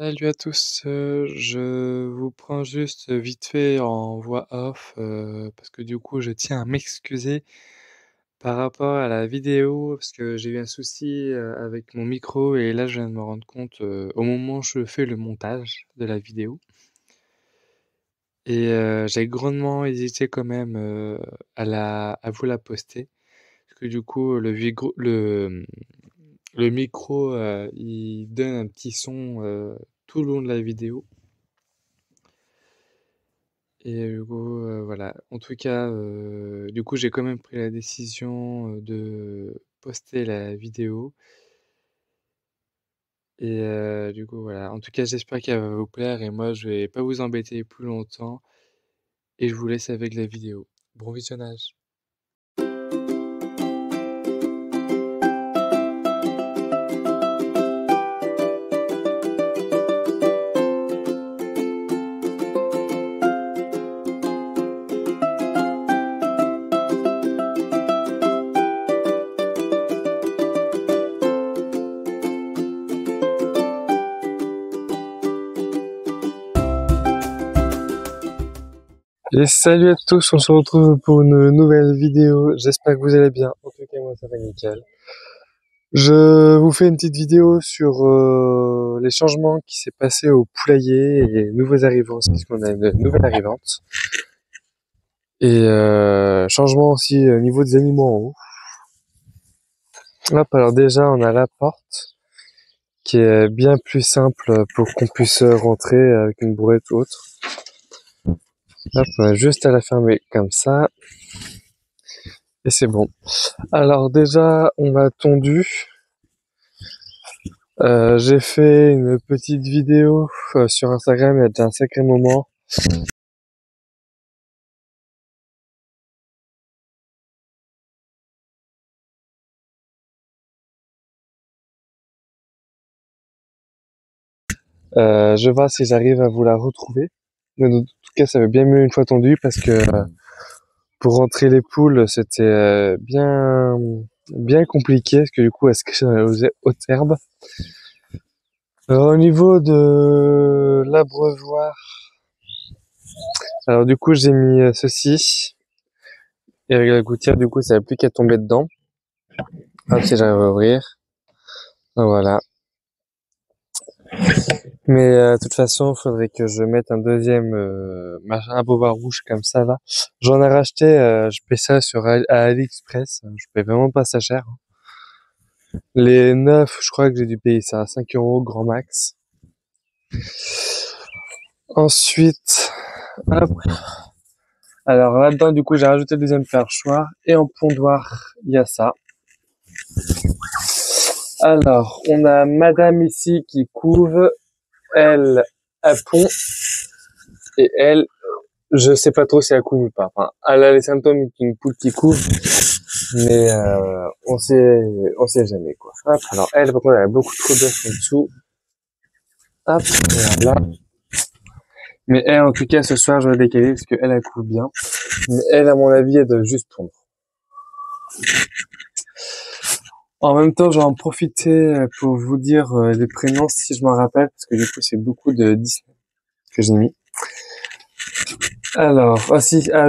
Salut à tous, je vous prends juste vite fait en voix off, parce que du coup je tiens à m'excuser par rapport à la vidéo, parce que j'ai eu un souci, avec mon micro et là je viens de me rendre compte, au moment où je fais le montage de la vidéo et j'ai grandement hésité quand même, à vous la poster. Parce que du coup le micro, il donne un petit son, tout le long de la vidéo. Et du coup, voilà. En tout cas, du coup, j'ai quand même pris la décision, de poster la vidéo et du coup, voilà. En tout cas, j'espère qu'elle va vous plaire et moi, je vais pas vous embêter plus longtemps et je vous laisse avec la vidéo. Bon visionnage. Et salut à tous, on se retrouve pour une nouvelle vidéo. J'espère que vous allez bien. En tout cas, moi, ça va nickel. Je vous fais une petite vidéo sur les changements qui s'est passé au poulailler et les nouveaux arrivants, puisqu'on a une nouvelle arrivante. Et changement aussi au niveau des animaux en haut. Hop, alors déjà on a la porte qui est bien plus simple pour qu'on puisse rentrer avec une brouette ou autre. Hop, on a juste à la fermer comme ça. Et c'est bon. Alors déjà on a tondu. J'ai fait une petite vidéo sur Instagram il y a déjà un sacré moment. Je vais voir si j'arrive à vous la retrouver. Mais en tout cas ça va bien mieux une fois tondu parce que pour rentrer les poules c'était bien compliqué parce que du coup elles se cachaient dans les hautes herbes. Au niveau de l'abreuvoir, alors du coup j'ai mis ceci et avec la gouttière du coup ça n'a plus qu'à tomber dedans. Hop, si j'arrive à ouvrir, voilà. Mais de toute façon, il faudrait que je mette un deuxième machin, un abreuvoir rouge comme ça là. J'en ai racheté, je paie ça sur à AliExpress, je paie vraiment pas ça cher. Les neufs, je crois que j'ai dû payer ça à 5 € grand max. Ensuite, hop. Alors là-dedans, du coup, j'ai rajouté le deuxième perchoir. Et en pondoir, il y a ça. Alors, on a madame ici qui couve. Elle, elle pond. Et elle, je sais pas trop si elle couve ou pas. Enfin, elle a les symptômes d'une poule qui couve. Mais on sait jamais, quoi. Hop, alors elle, par contre, elle a beaucoup trop d'œufs en dessous. Hop, voilà. Mais elle, en tout cas, ce soir, je vais décaler parce qu'elle, elle couve bien. Mais elle, à mon avis, elle doit juste pondre. En même temps, je vais en profiter pour vous dire les prénoms si je m'en rappelle, parce que du coup, c'est beaucoup de Disney que j'ai mis. Alors,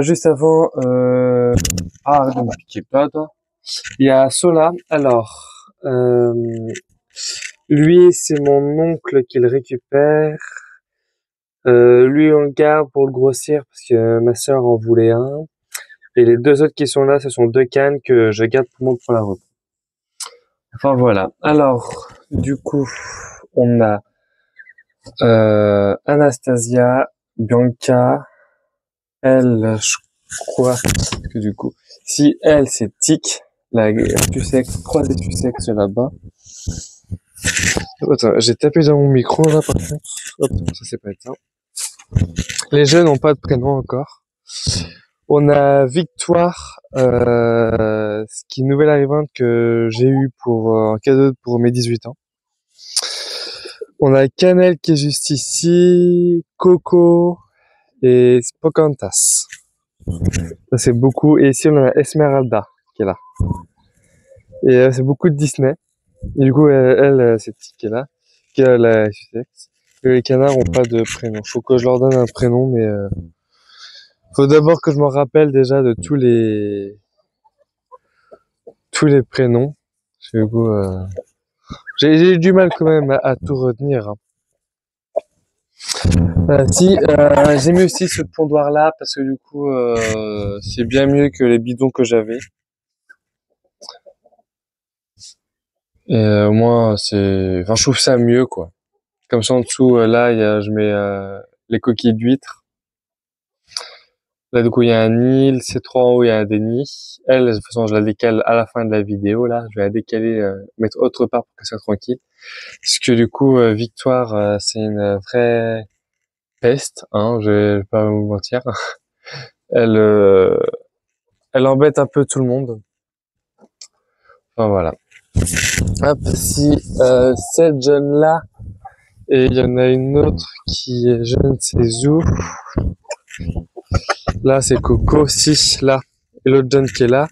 juste avant, arrête de me piquer pas, toi. Il y a Sola. Alors, lui, c'est mon oncle qui le récupère. Lui, on le garde pour le grossir parce que ma sœur en voulait un. Et les deux autres qui sont là, ce sont deux cannes que je garde pour moi pour la route. Enfin voilà. Alors, du coup, on a Anastasia, Bianca, elle, je crois que du coup, si elle c'est Tic, la Sussex, croisée Sussex là-bas. Attends, j'ai tapé dans mon micro là par contre. Hop, ça c'est pas éteint. Les jeux n'ont pas de prénom encore. On a Victoire, qui est une nouvelle arrivante que j'ai eue pour un cadeau pour mes 18 ans. On a Canel qui est juste ici, Coco et Pocahontas. Ça c'est beaucoup. Et ici on a Esmeralda qui est là. Et c'est beaucoup de Disney. Et du coup elle c'est qui est là, qui est la Sussex. Les canards ont pas de prénom. Faut que je leur donne un prénom, mais faut d'abord que je me rappelle déjà de tous les prénoms. Parce que, du coup, j'ai du mal quand même à tout retenir. Hein. Si, j'ai mis aussi ce pondoir là parce que du coup, c'est bien mieux que les bidons que j'avais. Et au moins, enfin, je trouve ça mieux quoi. Comme ça en dessous, là, je mets les coquilles d'huîtres. Là, du coup, il y a un Nil, c'est 3 en haut, il y a un Denis. Elle, de toute façon, je la décale à la fin de la vidéo, là. Je vais la décaler, mettre autre part pour que ça soit tranquille. Parce que du coup, Victoire, c'est une vraie peste, hein, je vais pas vous mentir. Elle, elle embête un peu tout le monde. Enfin, voilà. Hop, si, cette jeune-là, et il y en a une autre qui est je ne sais où. Là, c'est Coco, si, là. Et l'autre jeune qui est là.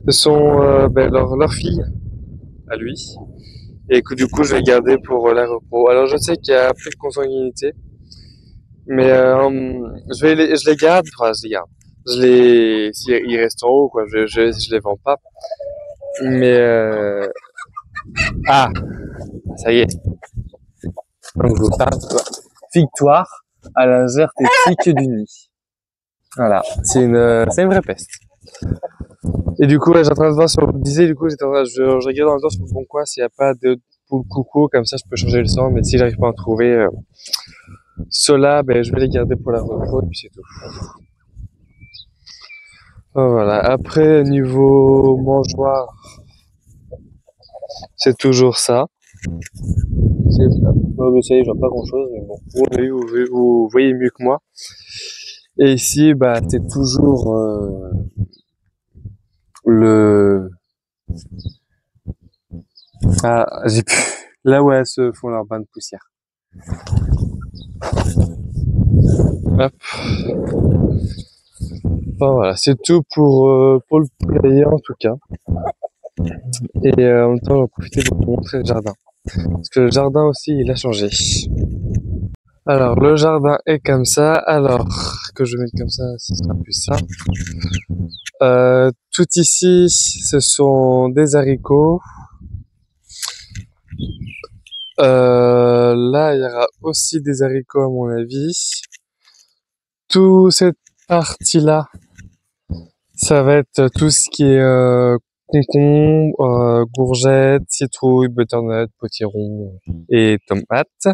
Ce sont leur fille, à lui. Et que du coup, je vais garder pour la repos. Alors, je sais qu'il y a plus de consanguinité. Mais je les garde, enfin, je les garde. Ils restent en haut, quoi. Je les vends pas. Mais ah, ça y est. Donc, je vous parle. Victoire à la gertétique du nid. Voilà, c'est une vraie peste. Et du coup, là, j'ai en train de voir sur le disais, du coup, je regarde en même temps sur le bon coin s'il n'y a pas de poule coucou, comme ça, je peux changer le sang. Mais si j'arrive pas à en trouver, ceux-là, ben, je vais les garder pour la repos et puis c'est tout. Voilà. Après, niveau mangeoire, c'est toujours ça. Ça y est, je vois pas grand chose, mais bon. Vous voyez mieux que moi. Et ici, bah, c'est toujours, j'ai pu, là où elles se font leur bain de poussière. Hop. Enfin, voilà. C'est tout pour le poulailler, en tout cas. Et en même temps, j'en profiter pour vous montrer le jardin. Parce que le jardin aussi, il a changé. Alors, le jardin est comme ça. Alors, que je mette comme ça, ce sera plus ça. Tout ici, ce sont des haricots. Là, il y aura aussi des haricots à mon avis. Toute cette partie-là, ça va être tout ce qui est concombre, courgettes, citrouilles, butternut, potiron et tomates.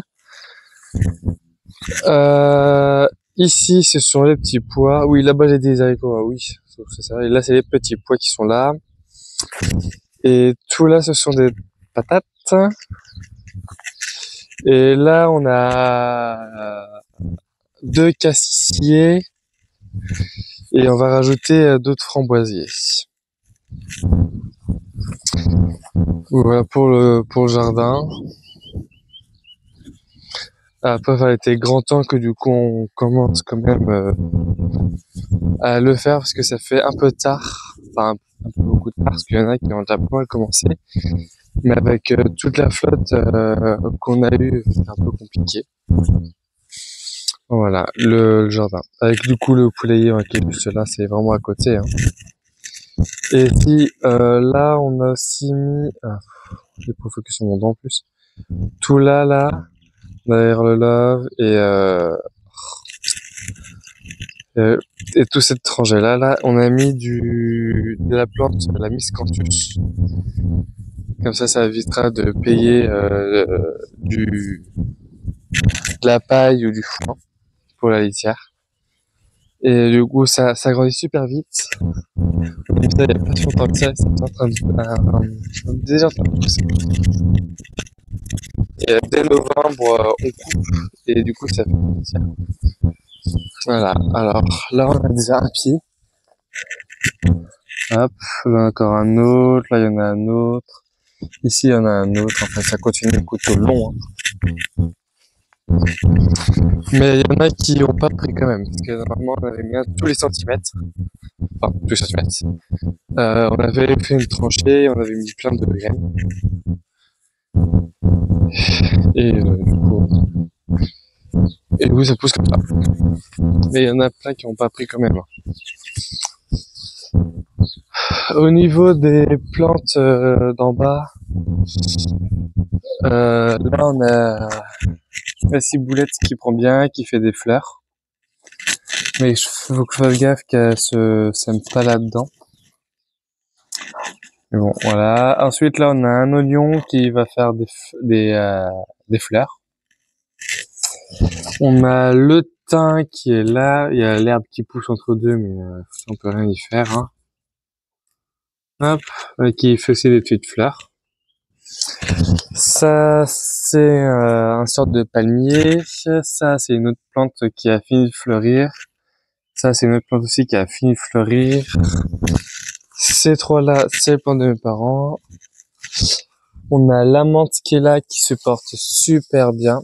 Ici, ce sont les petits pois. Oui, là-bas, j'ai des haricots. Ah, oui, c'est ça. Et là, c'est les petits pois qui sont là. Et tout là, ce sont des patates. Et là, on a 2 cassissiers. Et on va rajouter d'autres framboisiers. Voilà pour le jardin. Après, il a été grand temps que du coup on commence quand même à le faire parce que ça fait un peu tard, enfin un peu beaucoup tard parce qu'il y en a qui ont déjà pas mal commencé, mais avec toute la flotte qu'on a eue, c'est un peu compliqué. Voilà, le jardin. Avec du coup le poulailler qui est juste là, c'est vraiment à côté. Hein. Et si là on a aussi mis, j'ai pas focus sur mon dent en plus. Tout là. Derrière le lave et toute cette rangée là, on a mis de la plante, la miscanthus. Comme ça évitera de payer de la paille ou du foin pour la litière. Et du coup, ça grandit super vite. Et ça, il n'y a pas si longtemps que ça, c'est en train déjà en train de pousser. Et dès novembre, on coupe et du coup, ça fait une litière. Voilà, alors là on a déjà un pied. Hop, là encore un autre, là il y en a un autre. Ici il y en a un autre, enfin ça continue le couteau long. Hein. Mais il y en a qui n'ont pas pris quand même, parce que normalement on avait mis tous les centimètres. Enfin, tous les centimètres. On avait fait une tranchée, on avait mis plein de graines. Et du coup, Et du coup, ça pousse comme ça. Mais il y en a plein qui n'ont pas pris quand même. Au niveau des plantes d'en bas, là on a la ciboulette qui prend bien, qui fait des fleurs. Mais il faut que je fasse gaffe qu'elle se sème pas là-dedans. Mais bon, voilà. Ensuite, là, on a un oignon qui va faire des fleurs. On a le thym qui est là. Il y a l'herbe qui pousse entre deux, mais on peut rien y faire. Hein. Hop, qui fait aussi des petites fleurs. Ça, c'est un sorte de palmier. Ça, c'est une autre plante qui a fini de fleurir. Ça, c'est une autre plante aussi qui a fini de fleurir. Ces trois-là, c'est les plantes de mes parents. On a la menthe qui est là, qui se porte super bien.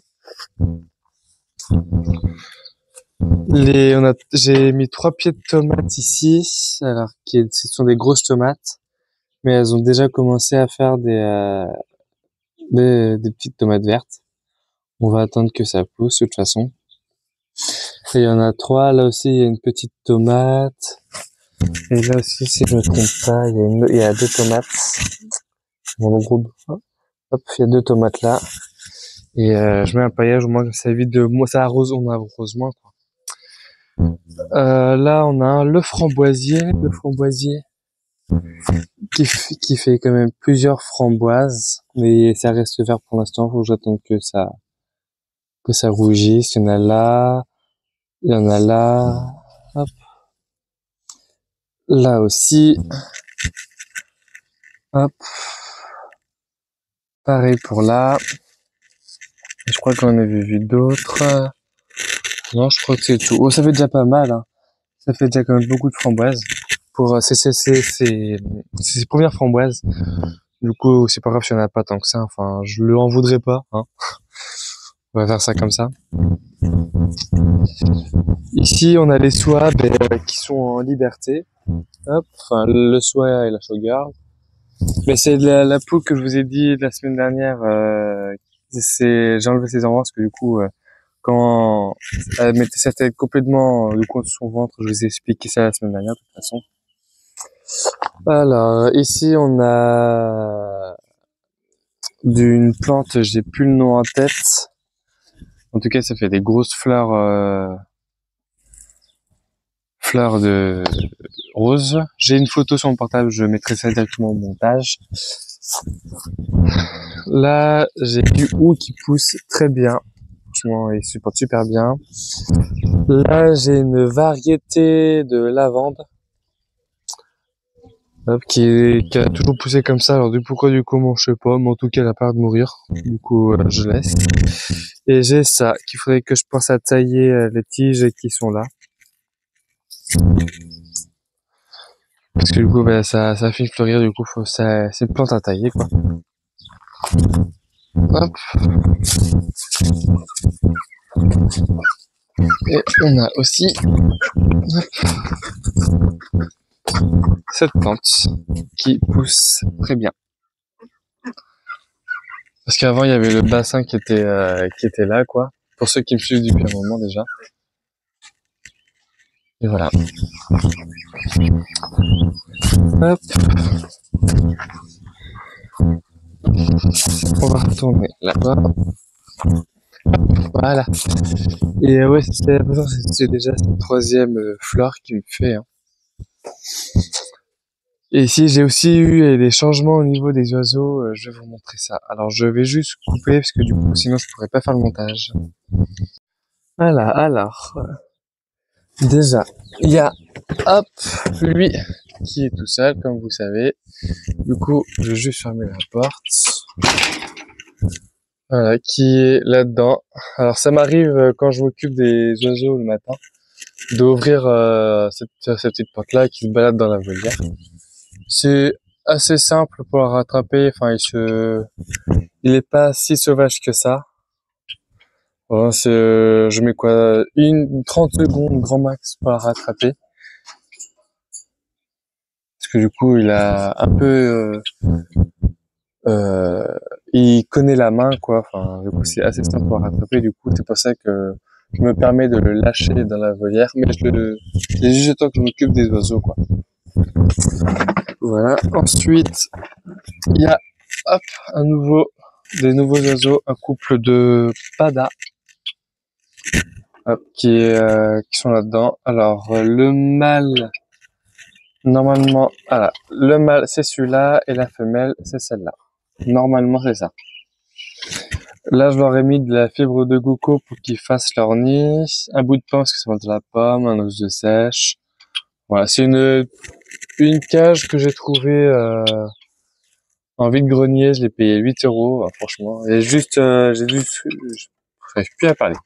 J'ai mis 3 pieds de tomates ici, alors ce sont des grosses tomates, mais elles ont déjà commencé à faire des petites tomates vertes. On va attendre que ça pousse de toute façon. Et il y en a 3, là aussi il y a une petite tomate. Et là aussi, si je me trompe pas, il y a 2 tomates. Mon groupe. Hop, il y a 2 tomates là. Et je mets un paillage au moins que ça évite de, moi ça arrose, on arrose moins quoi. Là on a le framboisier qui fait quand même plusieurs framboises, mais ça reste vert pour l'instant. Faut que j'attende que ça rougisse. Il y en a là, il y en a là, hop, là aussi, hop, pareil pour là. Je crois qu'on avait vu d'autres. Non, je crois que c'est tout. Oh, ça fait déjà pas mal, hein. Ça fait déjà quand même beaucoup de framboises. Pour ses premières framboises. Du coup, c'est pas grave si on en a pas tant que ça. Enfin, je le en voudrais pas, hein. On va faire ça comme ça. Ici, on a les soies qui sont en liberté. Hop, enfin, le soie et la sauvegarde. Mais c'est la poule que je vous ai dit la semaine dernière. J'ai enlevé ses envois parce que du coup, quand elle mettait sa tête complètement du coin de son ventre, je vous ai expliqué ça la semaine dernière de toute façon. Alors, ici, on a d'une plante, j'ai plus le nom en tête. En tout cas, ça fait des grosses fleurs de rose. J'ai une photo sur mon portable, je mettrai ça directement au montage. Là, j'ai du hou qui pousse très bien. Franchement, il supporte super bien. Là, j'ai une variété de lavande. Hop, qui a toujours poussé comme ça. Alors, du pourquoi, du comment, je sais pas. Mais en tout cas, elle a pas l'air de mourir. Du coup, je laisse. Et j'ai ça, qu'il faudrait que je pense à tailler les tiges qui sont là. Parce que du coup, ça a fini de fleurir, du coup, c'est une plante à tailler, quoi. Hop. Et on a aussi cette plante qui pousse très bien. Parce qu'avant, il y avait le bassin qui était là, quoi. Pour ceux qui me suivent depuis un moment déjà. Et voilà. Hop. On va retourner là-bas. Voilà. Et ouais, c'est déjà cette troisième fleur qui me fait. Hein. Et ici, j'ai aussi eu des changements au niveau des oiseaux. Je vais vous montrer ça. Alors, je vais juste couper parce que du coup, sinon, je pourrais pas faire le montage. Voilà. Alors, déjà, il y a, hop, lui qui est tout seul, comme vous savez. Du coup, je vais juste fermer la porte. Voilà, qui est là-dedans. Alors, ça m'arrive quand je m'occupe des oiseaux le matin d'ouvrir cette petite porte-là qui se balade dans la volière. C'est assez simple pour le rattraper. Enfin, il est pas si sauvage que ça. Voilà, je mets quoi, 30 secondes grand max pour la rattraper. Parce que du coup, il a un peu, il connaît la main, quoi. Enfin, du coup, c'est assez simple pour la rattraper. Du coup, c'est pour ça que je me permets de le lâcher dans la volière, mais c'est juste le temps que je m'occupe des oiseaux, quoi. Voilà. Ensuite, il y a, hop, des nouveaux oiseaux, un couple de padas, hop, qui sont là-dedans. Alors, le mâle, normalement, voilà, le mâle c'est celui-là et la femelle c'est celle-là. Normalement, c'est ça. Là, je leur ai mis de la fibre de coco pour qu'ils fassent leur nid, un bout de pain parce que ça mange de la pomme, un os de sèche. Voilà, c'est une cage que j'ai trouvée en vide-grenier, je l'ai payé 8 €, franchement. Et juste, j'arrive plus à parler.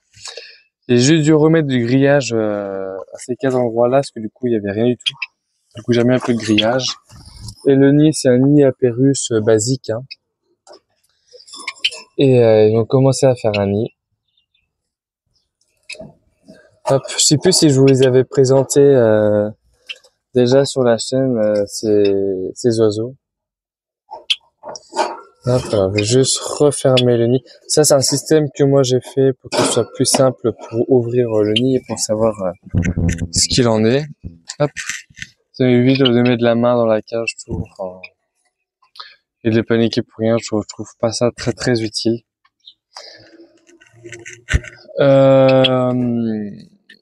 J'ai juste dû remettre du grillage à ces 4 endroits-là parce que du coup, il y avait rien du tout. Du coup, j'ai mis un peu de grillage. Et le nid, c'est un nid à Pérus basique, hein. Et ils ont commencé à faire un nid. Hop, je sais plus si je vous les avais présentés déjà sur la chaîne, ces oiseaux. Hop, alors je vais juste refermer le nid. Ça, c'est un système que moi j'ai fait pour que ce soit plus simple pour ouvrir le nid et pour savoir ce qu'il en est. Hop, ça m'évite de mettre la main dans la cage, tout. Enfin, et de les paniquer pour rien. Je trouve pas ça très très utile.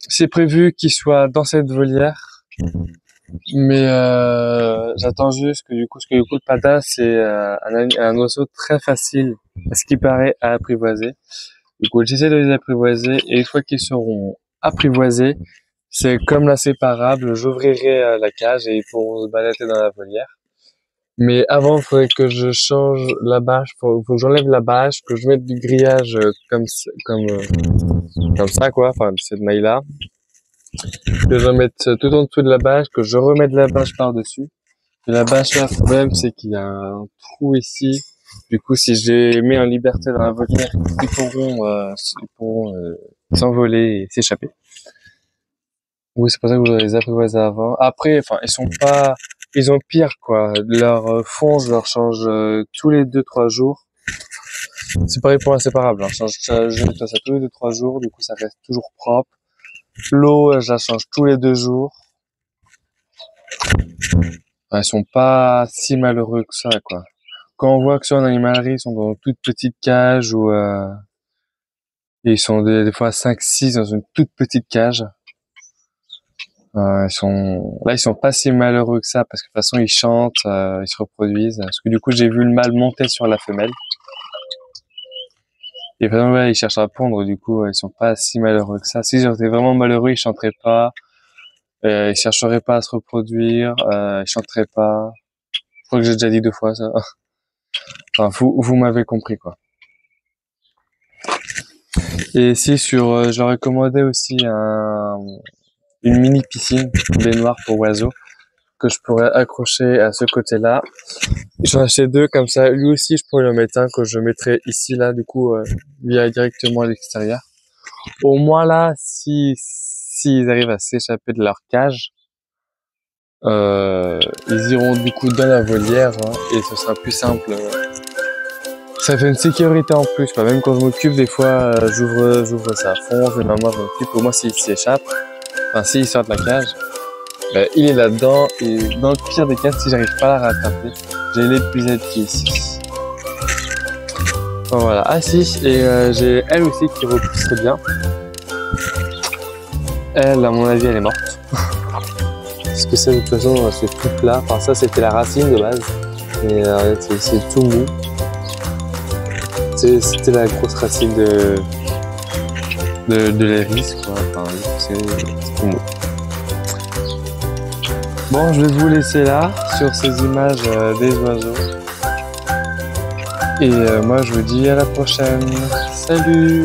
C'est prévu qu'il soit dans cette volière, mais j'attends juste que du coup, le panda c'est un oiseau très facile, à ce qui paraît, à apprivoiser. Du coup, j'essaie de les apprivoiser et une fois qu'ils seront apprivoisés, c'est comme l'inséparable, j'ouvrirai la cage et ils pourront se balader dans la volière. Mais avant, il faudrait que je change la bâche, faut que j'enlève la bâche, que je mette du grillage comme ça, quoi, enfin, cette maille-là. Que je mette tout en dessous de la bâche, que je remette la bâche par-dessus. Et la bâche, là, le problème, c'est qu'il y a un trou ici. Du coup, si je les mets en liberté dans la volière, ils pourront s'envoler et s'échapper. Oui, c'est pour ça que je voudrais les apprivoiser avant. Après, enfin, ils ont pire, quoi. Leur fond, je leur change tous les 2-3 jours. C'est pareil pour l'inséparable, hein. Je nettoie ça tous les 2-3 jours, du coup, ça reste toujours propre. L'eau, je la change tous les 2 jours. Enfin, ils sont pas si malheureux que ça, quoi. Quand on voit que sur en animalerie, ils sont dans une toute petite cage ou et ils sont des fois 5-6 dans une toute petite cage. Ils sont pas si malheureux que ça parce que de toute façon ils chantent, ils se reproduisent. Parce que du coup j'ai vu le mâle monter sur la femelle. Et par exemple, ouais, ils cherchent à pondre, du coup ils sont pas si malheureux que ça. Si j'étais vraiment malheureux, ils chanteraient pas, ils chercheraient pas à se reproduire, ils chanteraient pas. Je crois que j'ai déjà dit 2 fois ça. Enfin, vous m'avez compris, quoi. Et si je leur ai commandé aussi une mini piscine baignoire pour oiseaux que je pourrais accrocher à ce côté-là. J'en ai acheté 2 comme ça. Lui aussi, je pourrais le mettre un que je mettrai ici, là, du coup, directement à l'extérieur. Au moins là, s'ils arrivent à s'échapper de leur cage, ils iront du coup dans la volière, hein, et ce sera plus simple. Ça fait une sécurité en plus, quoi. Même quand je m'occupe, des fois, j'ouvre ça à fond, je m'occupe. Au moins, s'il s'échappe, enfin, s'il sort de la cage, il est là-dedans, et dans le pire des cas, si j'arrive pas à la rattraper, j'ai l'épuisette qui est ici. Bon, voilà. Ah si, et j'ai elle aussi qui repousserait bien. Elle, à mon avis, elle est morte. Parce que ça, de toute façon, c'est tout plat. Enfin, ça, c'était la racine de base. Et c'est tout mou. C'était la grosse racine de l'iris, quoi. Enfin, c'est tout mou. Bon, je vais vous laisser là, sur ces images des oiseaux. Et moi, je vous dis à la prochaine. Salut!